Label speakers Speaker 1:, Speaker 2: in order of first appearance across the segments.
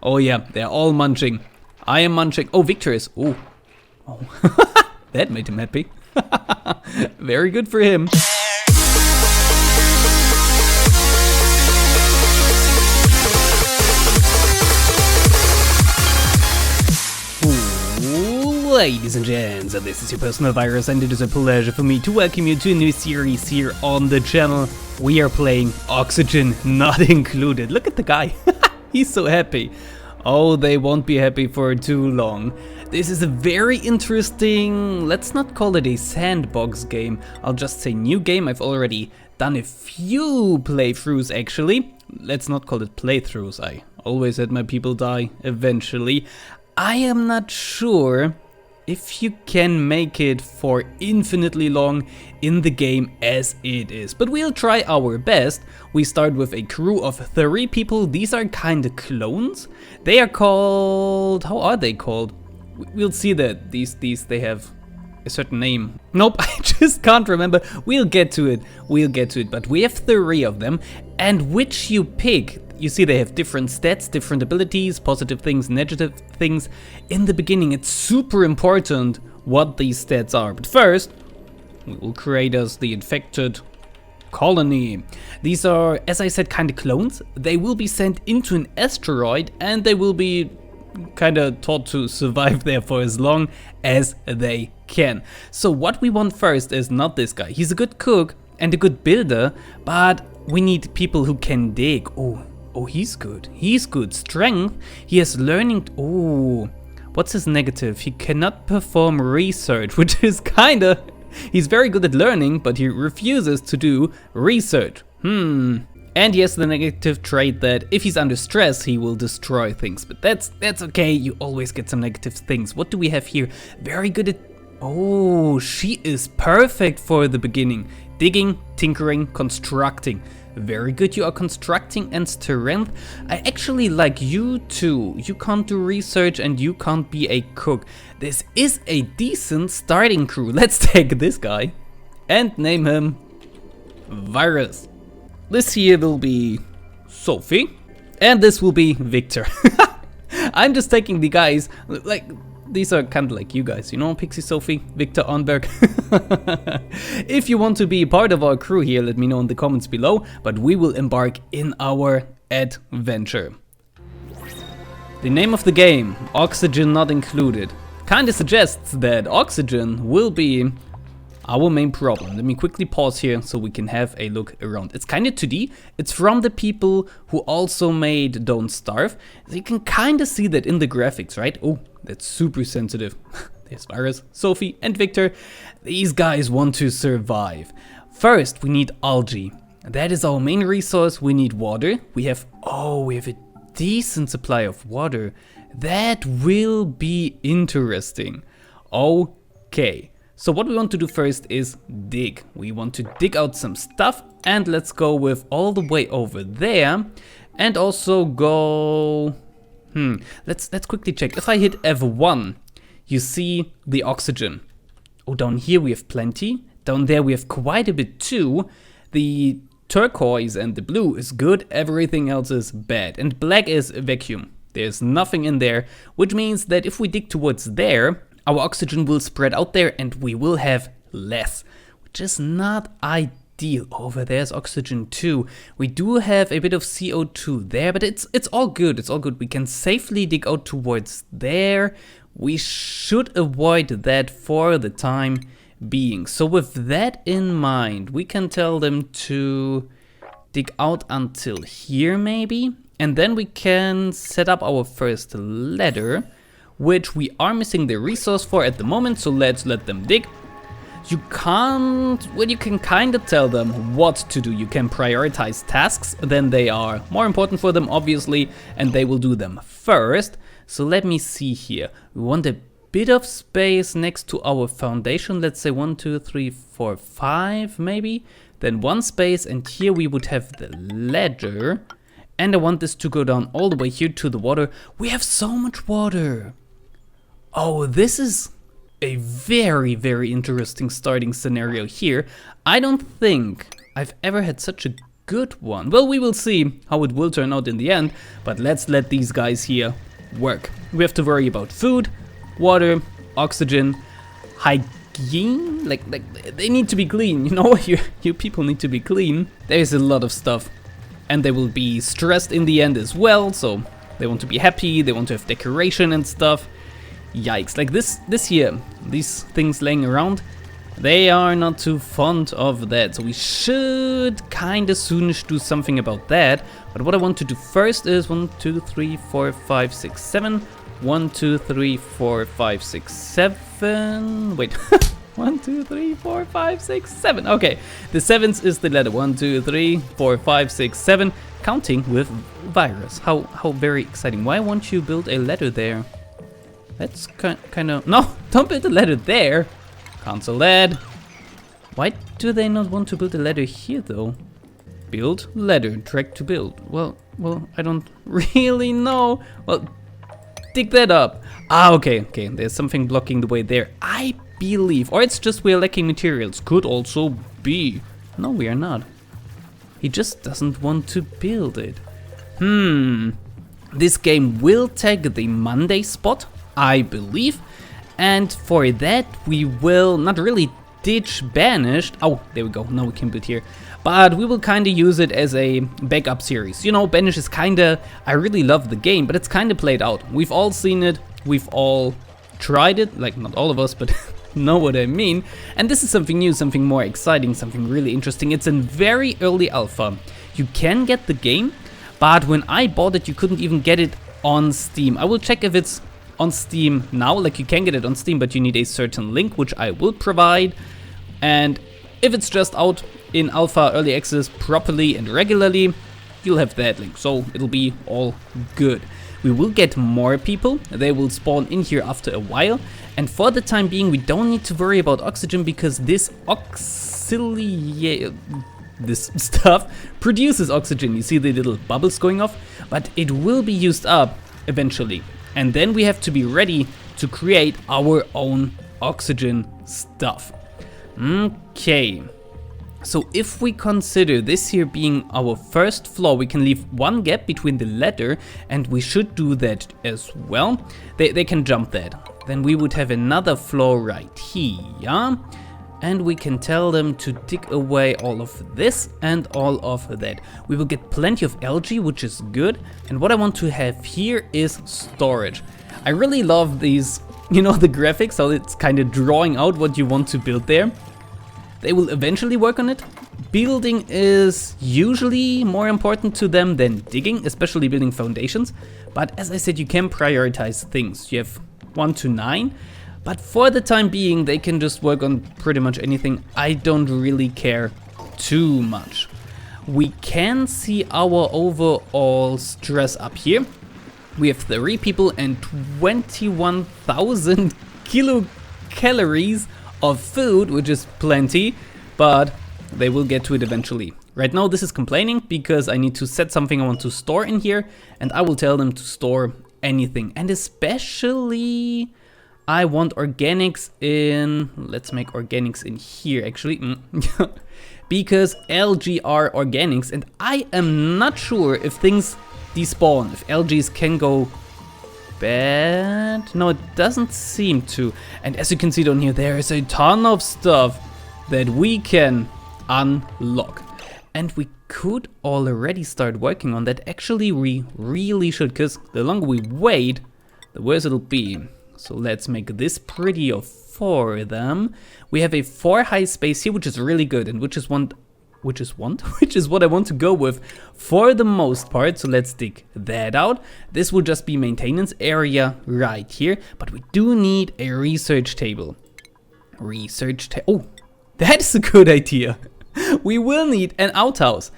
Speaker 1: Oh yeah, they're all munching. I am munching. Oh, Victor is. Oh. That made him happy. Very good for him. Ladies and gents, this is your personal virus, and it is a pleasure for me to welcome you to a new series here on the channel. We are playing Oxygen Not Included. Look at the guy. He's so happy. Oh, they won't be happy for too long. This is a very interesting, let's not call it a sandbox game. I'll just say new game. I've already done a few playthroughs actually. Let's not call it playthroughs. I always had my people die eventually. I am not sure if you can make it for infinitely long in the game as it is, but we'll try our best. We start with a crew of 3 people. These are kinda clones. They are called, how are they called? We'll see that these they have a certain name. Nope, I just can't remember. We'll get to it, but we have 3 of them, and which you pick. You see they have different stats, different abilities, positive things, negative things. In the beginning it's super important what these stats are, but first we will create us the infected colony. These are, as I said, kinda clones. They will be sent into an asteroid and they will be kinda taught to survive there for as long as they can. So what we want first is not this guy. He's a good cook and a good builder, but we need people who can dig. Oh, he's good. He's good. Strength. He has learning. Oh, what's his negative? He cannot perform research, which is kinda. He's very good at learning, but he refuses to do research. And he has the negative trait that if he's under stress, he will destroy things. But that's okay. You always get some negative things. What do we have here? Very good at. Oh, she is perfect for the beginning. Digging, tinkering, constructing. Very good, you are constructing and strength. I actually like you too. You can't do research and you can't be a cook. This is a decent starting crew. Let's take this guy and name him Virus. This here will be Sophie and this will be Victor. I'm just taking the guys, like, these are kind of like you guys, you know, Pixie Sophie, Victor Onberg. If you want to be part of our crew here, let me know in the comments below, but we will embark in our adventure. The name of the game, Oxygen Not Included, kinda suggests that oxygen will be our main problem. Let me quickly pause here so we can have a look around. It's kinda 2D. It's from the people who also made Don't Starve. So you can kinda see that in the graphics, right? Oh, that's super sensitive. There's Virus, Sophie, and Victor. These guys want to survive. First, we need algae. That is our main resource. We need water. We have a decent supply of water. That will be interesting. Okay. So what we want to do first is dig. We want to dig out some stuff, and let's go with all the way over there and also go, let's quickly check. If I hit F1, you see the oxygen. Oh, down here we have plenty. Down there we have quite a bit too. The turquoise and the blue is good, everything else is bad. And black is vacuum. There's nothing in there, which means that if we dig towards there, our oxygen will spread out there and we will have less, which is not ideal. Over there's oxygen too. We do have a bit of CO2 there, but it's all good. It's all good. We can safely dig out towards there. We should avoid that for the time being. So with that in mind, we can tell them to dig out until here maybe, and then we can set up our first ladder, which we are missing the resource for at the moment, so let's let them dig. You can't, well, you can kind of tell them what to do. You can prioritize tasks, then they are more important for them, obviously, and they will do them first. So let me see here. We want a bit of space next to our foundation. Let's say 1, 2, 3, 4, 5, maybe. Then 1 space, and here we would have the ladder. And I want this to go down all the way here to the water. We have so much water. Oh, this is a very, very interesting starting scenario here. I don't think I've ever had such a good one? Well, we will see how it will turn out in the end, but let's let these guys here work. We have to worry about food, water, oxygen, hygiene, like they need to be clean, you know, you people need to be clean. There's a lot of stuff, and they will be stressed in the end as well, so they want to be happy, they want to have decoration and stuff. Yikes, like this here, these things laying around, they are not too fond of that, so we should kinda soonish do something about that. But what I want to do first is 1, 2, 3, 4, 5, 6, 7. 1, 2, 3, 4, 5, 6, 7. Wait, 1, 2, 3, 4, 5, 6, 7. Okay, the 7th is the letter 1, 2, 3, 4, 5, 6, 7. Counting with virus. How very exciting. Why won't you build a letter there? That's kind of... No, don't build a letter there. Cancel that. Why do they not want to build a ladder here though? Build ladder, drag to build. Well, I don't really know. Well, dig that up. Ah, okay, there's something blocking the way there, I believe. Or it's just we're lacking materials. Could also be. No, we are not. He just doesn't want to build it. This game will take the Monday spot, I believe. And for that, we will not really ditch Banished. Oh, there we go. Now we can build here. But we will kind of use it as a backup series. You know, Banished is kind of... I really love the game, but it's kind of played out. We've all seen it. We've all tried it. Like, not all of us, but know what I mean. And this is something new, something more exciting, something really interesting. It's in very early alpha. You can get the game, but when I bought it, you couldn't even get it on Steam. I will check if it's on Steam now, like you can get it on Steam, but you need a certain link, which I will provide. And if it's just out in alpha early access properly and regularly, you'll have that link, so it'll be all good. We will get more people, they will spawn in here after a while, and for the time being we don't need to worry about oxygen because this this stuff produces oxygen. You see the little bubbles going off, but it will be used up eventually. And then we have to be ready to create our own oxygen stuff. Okay. So if we consider this here being our first floor, we can leave one gap between the ladder, and we should do that as well. They can jump that. Then we would have another floor right here. And we can tell them to dig away all of this and all of that. We will get plenty of algae, which is good. And what I want to have here is storage. I really love these, you know, the graphics, so it's kind of drawing out what you want to build there. They will eventually work on it. Building is usually more important to them than digging, especially building foundations. But as I said, you can prioritize things. You have 1 to 9. But for the time being, they can just work on pretty much anything. I don't really care too much. We can see our overall stress up here. We have 3 people and 21,000 kilocalories of food, which is plenty, but they will get to it eventually. Right now this is complaining because I need to set something I want to store in here, and I will tell them to store anything. And especially I want organics in, let's make organics in here actually, because algae are organics, and I am not sure if things despawn, if algae can go bad. No, it doesn't seem to. And as you can see down here, there is a ton of stuff that we can unlock. And we could already start working on that. Actually, we really should, because the longer we wait, the worse it'll be. So let's make this prettier for them. We have a 4 high space here, which is really good, and which is what I want to go with for the most part. So let's dig that out. This will just be maintenance area right here, but we do need a research table. Oh, that is a good idea. We will need an outhouse.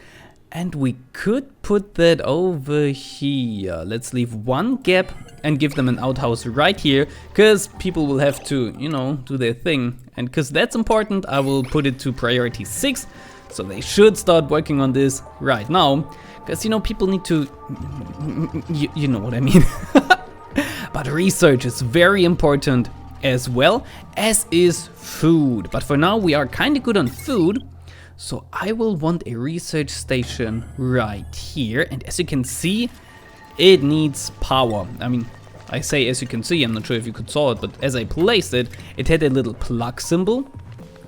Speaker 1: And we could put that over here. Let's leave one gap and give them an outhouse right here, because people will have to, you know, do their thing. And because that's important, I will put it to priority 6. So they should start working on this right now. Because, you know, people need to, you know what I mean. But research is very important as well, as is food. But for now, we are kind of good on food. So I will want a research station right here. And as you can see, it needs power. I mean, I say as you can see, I'm not sure if you could saw it, but as I placed it, it had a little plug symbol.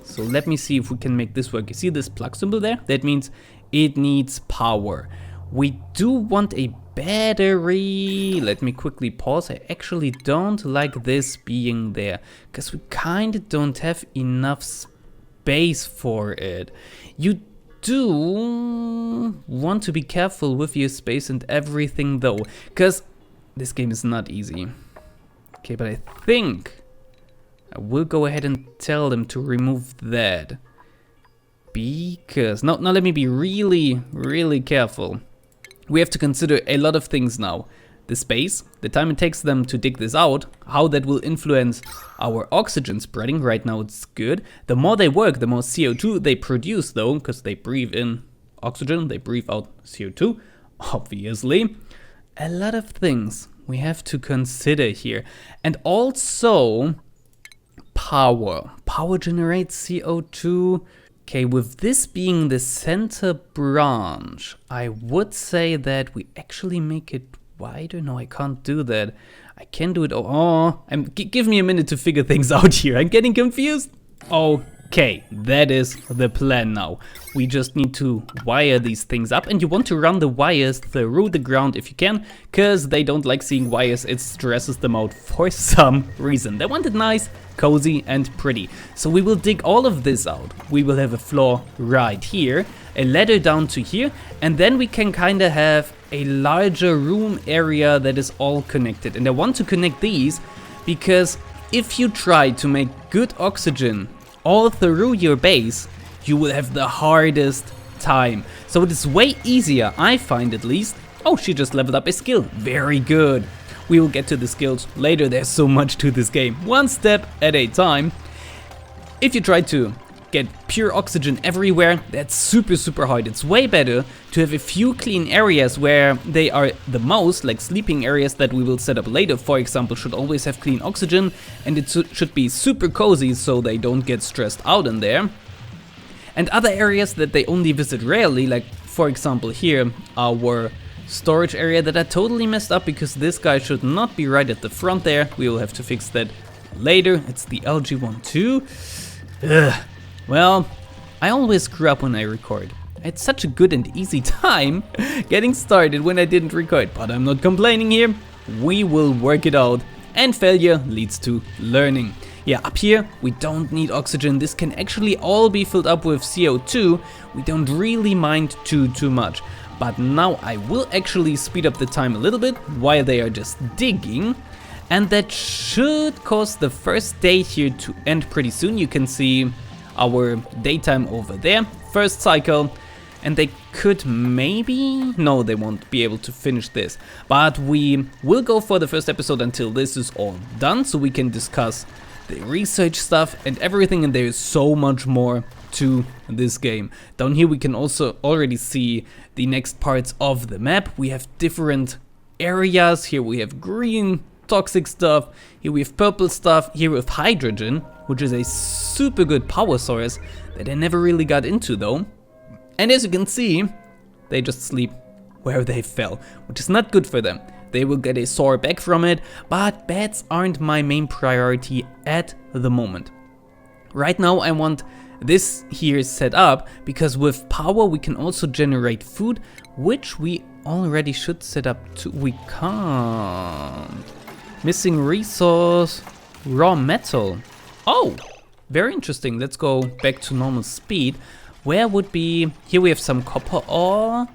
Speaker 1: So let me see if we can make this work. You see this plug symbol there? That means it needs power. We do want a battery. Let me quickly pause. I actually don't like this being there because we kind of don't have enough space for it. You do want to be careful with your space and everything though, because this game is not easy. Okay, but I think I will go ahead and tell them to remove that. Because, now let me be really careful. We have to consider a lot of things now. The space, the time it takes them to dig this out, how that will influence our oxygen spreading. Right now it's good. The more they work, the more CO2 they produce though, because they breathe in oxygen, they breathe out CO2, obviously. A lot of things we have to consider here. And also, power. Power generates CO2. Okay, with this being the center branch, I would say that we actually make it wider. No, I can't do that. I can do it. Oh, give me a minute to figure things out here. I'm getting confused. Okay, that is the plan now. We just need to wire these things up, and you want to run the wires through the ground if you can, because they don't like seeing wires. It stresses them out for some reason. They want it nice, cozy and pretty. So we will dig all of this out. We will have a floor right here, a ladder down to here, and then we can kind of have a larger room area that is all connected. And I want to connect these because if you try to make good oxygen all through your base, you will have the hardest time. So it is way easier, I find at least. Oh, she just leveled up a skill. Very good. We will get to the skills later. There's so much to this game. One step at a time. If you try to get pure oxygen everywhere, that's super hard. It's way better to have a few clean areas where they are the most, like sleeping areas that we will set up later, for example, should always have clean oxygen, and it should be super cozy so they don't get stressed out in there. And other areas that they only visit rarely, like for example here, our storage area that I totally messed up because this guy should not be right at the front there. We will have to fix that later. It's the LG12. Well, I always screw up when I record. I had such a good and easy time getting started when I didn't record, but I'm not complaining here. We will work it out, and failure leads to learning. Yeah, up here we don't need oxygen. This can actually all be filled up with CO2. We don't really mind too much. But now I will actually speed up the time a little bit while they are just digging. And that should cause the first day here to end pretty soon. You can see our daytime over there, first cycle, and they could maybe, no, they won't be able to finish this, but we will go for the first episode until this is all done, so we can discuss the research stuff and everything, and there is so much more to this game. Down here we can also already see the next parts of the map. We have different areas. Here we have green toxic stuff, here we have purple stuff, here we have hydrogen, which is a super good power source that I never really got into though. And as you can see, they just sleep where they fell, which is not good for them. They will get a sore back from it, but beds aren't my main priority at the moment. Right now I want this here set up because with power we can also generate food, which we already should set up too. We can't. Missing resource, raw metal. Oh, very interesting. Let's go back to normal speed. Where would be, here we have some copper ore.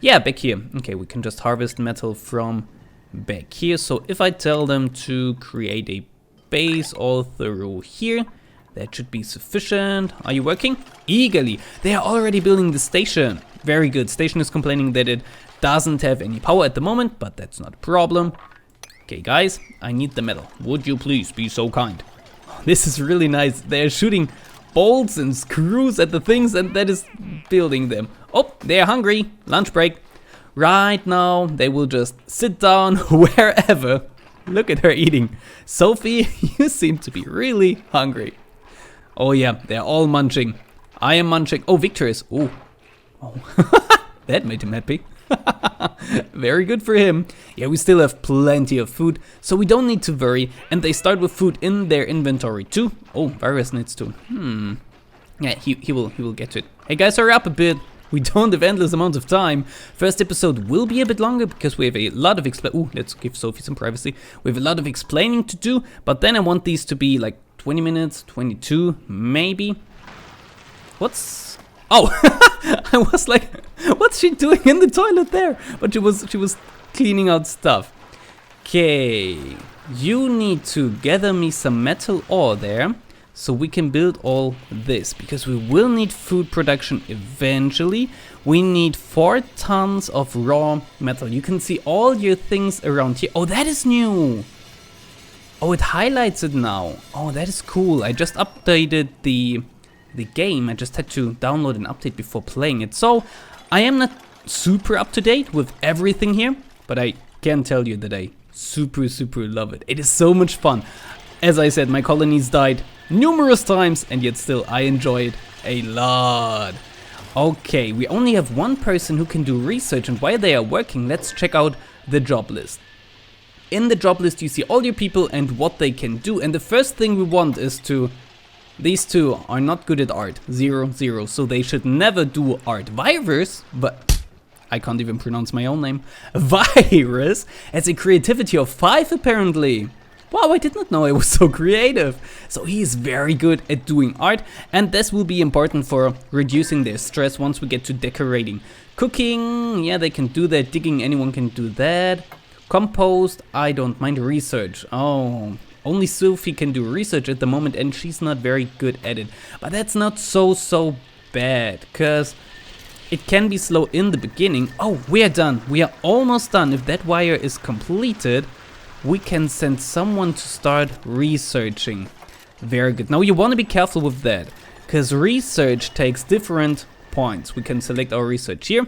Speaker 1: Yeah, back here. Okay, we can just harvest metal from back here. So if I tell them to create a base all through here, that should be sufficient. Are you working? Eagerly. They are already building the station. Very good. Station is complaining that it doesn't have any power at the moment, but that's not a problem. Okay, guys, I need the metal. Would you please be so kind? This is really nice. They're shooting bolts and screws at the things, and that is building them. Oh, they're hungry. Lunch break. Right now, they will just sit down wherever. Look at her eating. Sophie, you seem to be really hungry. Oh yeah, they're all munching. I am munching. Oh, victorious. Oh. Oh. That made him happy. Very good for him. Yeah, we still have plenty of food, so we don't need to worry. And they start with food in their inventory too. Oh, Virus needs to. Yeah, he will get to it. Hey guys, hurry up a bit. We don't have endless amounts of time. First episode will be a bit longer because we have a lot of let's give Sophie some privacy. We have a lot of explaining to do, but then I want these to be like 20 minutes, 22 maybe. What's... Oh, I was like, what's she doing in the toilet there? But she was cleaning out stuff. Okay, you need to gather me some metal ore there, so we can build all this, because we will need food production eventually. We need 4 tons of raw metal. You can see all your things around here. Oh, that is new. Oh, it highlights it now. Oh, that is cool. I just updated the game. I just had to download an update before playing it. So I am not super up to date with everything here, but I can tell you that I super love it. It is so much fun. As I said, my colonies died numerous times, and yet still I enjoy it a lot. Okay, we only have one person who can do research, and while they are working, let's check out the job list. In the job list you see all your people and what they can do, and the first thing we want is to... These two are not good at art, 0, 0, so they should never do art. Virus, but I can't even pronounce my own name. Virus has a creativity of 5 apparently. Wow, I did not know I was so creative. So he is very good at doing art, and this will be important for reducing their stress once we get to decorating. Cooking, yeah, they can do that. Digging, anyone can do that. Compost, I don't mind. Research, oh, only Sophie can do research at the moment, and she's not very good at it. But that's not so bad, because it can be slow in the beginning. Oh, we are done. We are almost done. If that wire is completed, we can send someone to start researching. Very good. Now you want to be careful with that, because research takes different points. We can select our research here.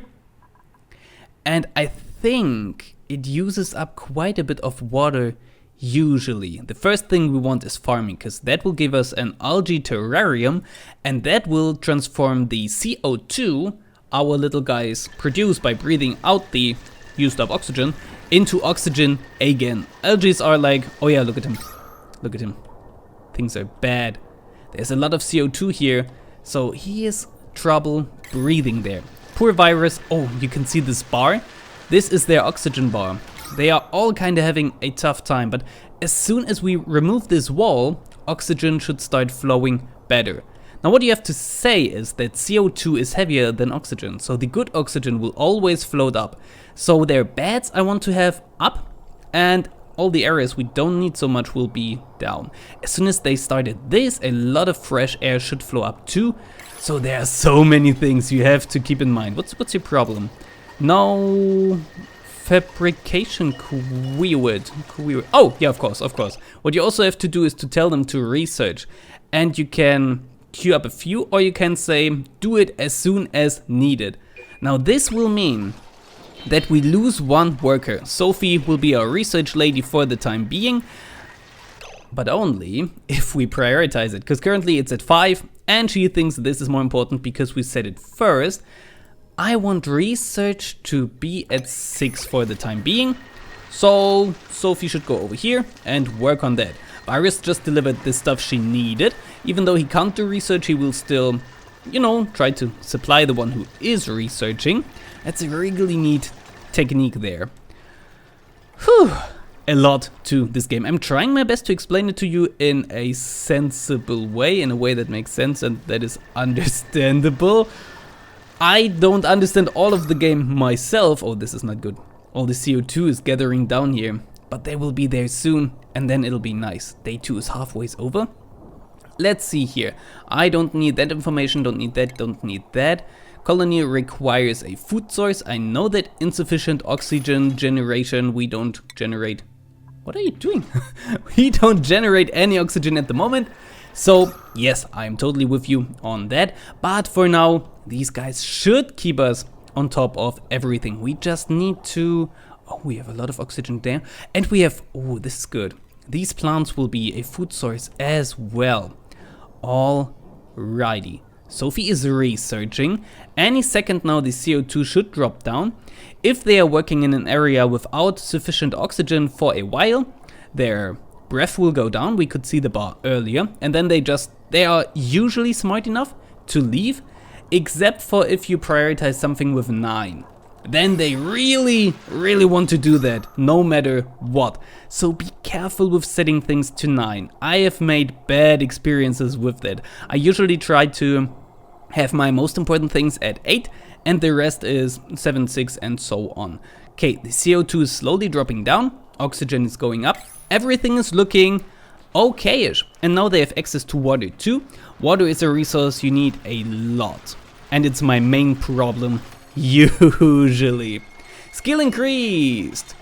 Speaker 1: And I think it uses up quite a bit of water usually. The first thing we want is farming, because that will give us an algae terrarium, and that will transform the CO2 our little guys produce by breathing out the used up oxygen into oxygen again. Algae are like, oh yeah, look at him. Look at him. Things are bad. There's a lot of CO2 here, so he is trouble breathing there. Poor Virus. Oh, you can see this bar. This is their oxygen bar. They are all kind of having a tough time, but as soon as we remove this wall, oxygen should start flowing better. Now what you have to say is that CO2 is heavier than oxygen, so the good oxygen will always float up. So their beds I want to have up, and all the areas we don't need so much will be down. As soon as they started this, a lot of fresh air should flow up too. So there are so many things you have to keep in mind. What's your problem? No fabrication queued. Oh, yeah, of course. What you also have to do is to tell them to research. And you can queue up a few, or you can say, do it as soon as needed. Now this will mean that we lose one worker. Sophie will be our research lady for the time being, but only if we prioritize it, because currently it's at 5, and she thinks this is more important because we set it first. I want research to be at 6 for the time being, so Sophie should go over here and work on that. Virus just delivered the stuff she needed. Even though he can't do research, he will still, you know, try to supply the one who is researching. That's a really neat technique there. Whew, a lot to this game. I'm trying my best to explain it to you in a sensible way, in a way that makes sense and that is understandable. I don't understand all of the game myself. Oh, this is not good. All the CO2 is gathering down here, but they will be there soon, and then it'll be nice. Day 2 is halfway over. Let's see here. I don't need that information, don't need that, don't need that. Colony requires a food source. I know that insufficient oxygen generation, we don't generate. What are you doing? We don't generate any oxygen at the moment. So yes, I'm totally with you on that. But for now, these guys should keep us on top of everything. We just need to... Oh, we have a lot of oxygen there. And we have... Oh, this is good. These plants will be a food source as well. Alrighty. Sophie is researching. Any second now the CO2 should drop down. If they are working in an area without sufficient oxygen for a while, their breath will go down. We could see the bar earlier. And then they are usually smart enough to leave, except for if you prioritize something with 9. Then they really want to do that, no matter what. So be careful with setting things to 9. I have made bad experiences with that. I usually try to have my most important things at 8, and the rest is 7, 6, and so on. Okay, the CO2 is slowly dropping down, oxygen is going up, everything is looking okay-ish. And now they have access to water too. Water is a resource you need a lot, and it's my main problem. Usually. Skill increased.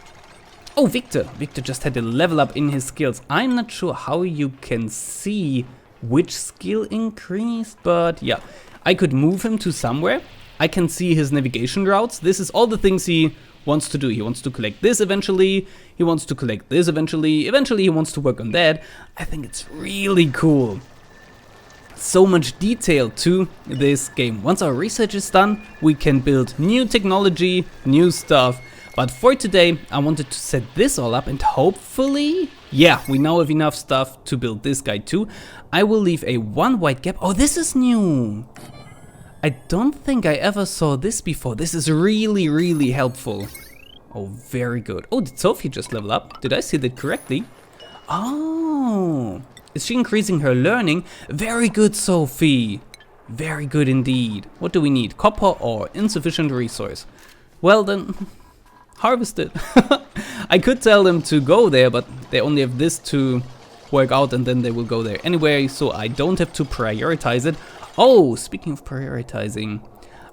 Speaker 1: Oh, Victor just had a level up in his skills. I'm not sure how you can see which skill increased, but yeah. I could move him to somewhere. I can see his navigation routes. This is all the things he wants to do. He wants to collect this eventually. He wants to collect this eventually. Eventually he wants to work on that. I think it's really cool. So much detail to this game. Once our research is done, we can build new technology, new stuff. But for today, I wanted to set this all up and hopefully, yeah, we now have enough stuff to build this guy too. I will leave a 1 white gap. Oh, this is new. I don't think I ever saw this before. This is really helpful. Oh, very good. Oh, did Sophie just level up? Did I see that correctly? Oh. Is she increasing her learning? Very good, Sophie. Very good indeed. What do we need? Copper or insufficient resource? Well then, harvest it. I could tell them to go there, but they only have this to work out and then they will go there anyway, so I don't have to prioritize it. Oh, speaking of prioritizing,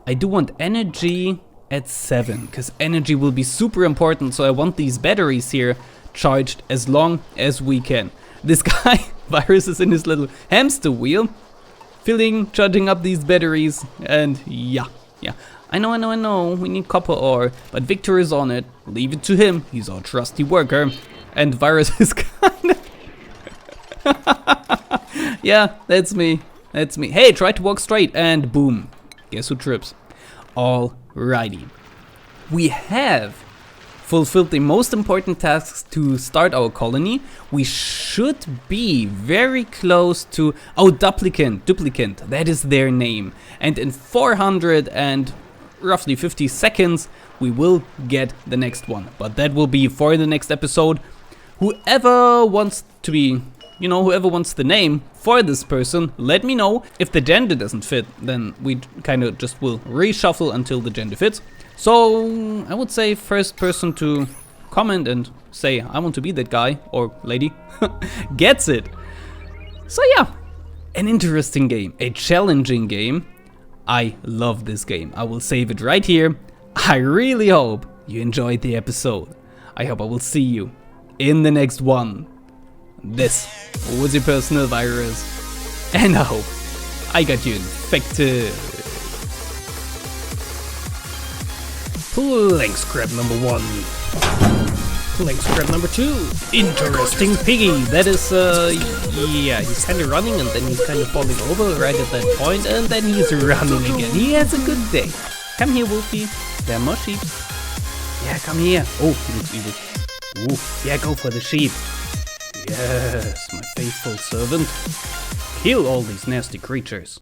Speaker 1: I do want energy at 7, because energy will be super important, so I want these batteries here charged as long as we can. This guy, Virus, is in his little hamster wheel, charging up these batteries, and yeah. I know, we need copper ore, but Victor is on it. Leave it to him, he's our trusty worker. And Virus is kind of... Yeah, that's me. Hey, try to walk straight, and boom. Guess who trips? Alrighty. We have fulfilled the most important tasks to start our colony. We should be very close to... Oh, Duplicant, that is their name. And in 400 and roughly 50 seconds, we will get the next one. But that will be for the next episode. Whoever wants to be... whoever wants the name for this person, let me know. If the gender doesn't fit, then we kind of just will reshuffle until the gender fits. So I would say first person to comment and say I want to be that guy or lady gets it. So yeah, an interesting game, a challenging game. I love this game. I will save it right here. I really hope you enjoyed the episode. I hope I will see you in the next one. This was your personal virus, and I hope I got you infected. Plank scrap number 1. Plank scrap number 2. Interesting piggy. That is, yeah, he's kind of running and then he's kind of falling over right at that point, and then he's running again. He has a good day. Come here, Wolfie. There are more sheep. Yeah, come here. Oh, he looks evil. Ooh, yeah, go for the sheep. Yes, my faithful servant. Kill all these nasty creatures.